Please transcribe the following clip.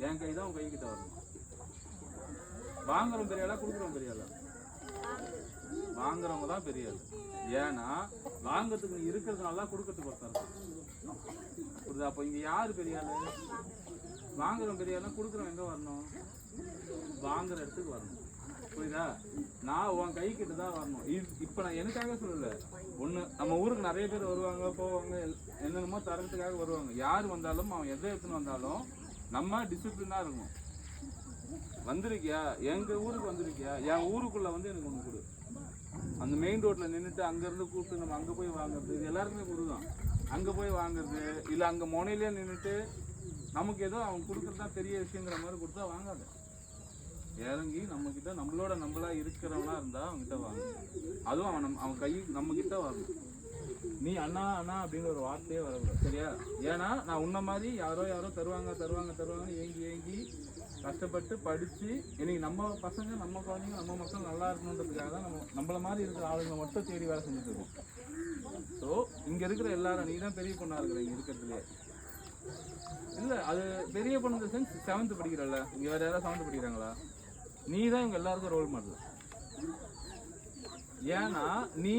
என் கை தான் உன் கை கிட்ட வரணும். வாங்குறவங்க பெரிய ஆளா, கொடுக்குறவங்க பெரிய ஆளா? வாங்குறவங்க தான் பெரிய ஆள். ஏன்னா வாங்கறதுக்கு நீ இருக்கிறதுனால கொடுக்கறதுக்கு ஒருத்தர் புரியுதா? அப்போ இங்க யாரு பெரிய ஆளு? வாங்குறவங்க பெரிய ஆளா, கொடுக்குறவங்க எங்க வரணும்? வாங்குற இடத்துக்கு வரணும். புரியுதா? நான் உன் கை கிட்ட தான் வரணும். இப்ப நான் எனக்காக சொல்லல. ஒண்ணு, நம்ம ஊருக்கு நிறைய பேர் வருவாங்க போவாங்க, என்னென்னமோ தரத்துக்காக வருவாங்க. யார் வந்தாலும் அவன் எதை எடுத்துன்னு வந்தாலும் நம்ம டிசிப்ளினா இருக்கணும். வந்திருக்கியா, எங்க ஊருக்கு வந்திருக்கியா, என் ஊருக்குள்ள வந்து எனக்கு ஒண்ணு கொடு. அந்த மெயின் ரோட்ல நின்றுட்டு அங்கிருந்து கூப்பிட்டு நம்ம அங்க போய் வாங்குறது, இது எல்லாருக்குமே கொடுதான். அங்க போய் வாங்குறது இல்ல அங்க முனையிலே நின்றுட்டு நமக்கு ஏதோ அவன் கொடுக்கறதுதான் பெரிய விஷயங்கிற மாதிரி கொடுத்தா வாங்காத. இறங்கி நம்ம கிட்ட நம்மளா இருக்கிறவனா இருந்தா அவன்கிட்ட வாங்க. அதுவும் அவன் கை நம்ம கிட்ட வரணும். நீ அண்ணா அண்ணா அப்படின்னு ஒரு வார்த்தையே வரக்கூடாது. சரியா? ஏன்னா நான் உன்ன மாதிரி யாரோ தருவாங்கன்னு ஏங்கி கஷ்டப்பட்டு படிச்சு இன்னைக்கு நம்ம பசங்க, நம்ம குழந்தைங்க, நம்ம மக்கள் நல்லா இருக்கணுன்றதுக்காக தான் நம்மள மாதிரி இருக்கிற ஆளுங்க மட்டும் தேடி வேலை செஞ்சுட்டு இருக்கோம். ஸோ இங்க இருக்கிற எல்லாரும், நீ தான் பெரிய பொண்ணா இருக்கிற இங்க இருக்கிறதுலே. இல்ல அது பெரிய பொண்ணு சென்ஸ் 7th படிக்கிறல்ல, இங்க வேற யாராவது 7th படிக்கிறாங்களா? நீ தான் இவங்க எல்லாருக்கும் ரோல் மாடல். ஏன்னா நீ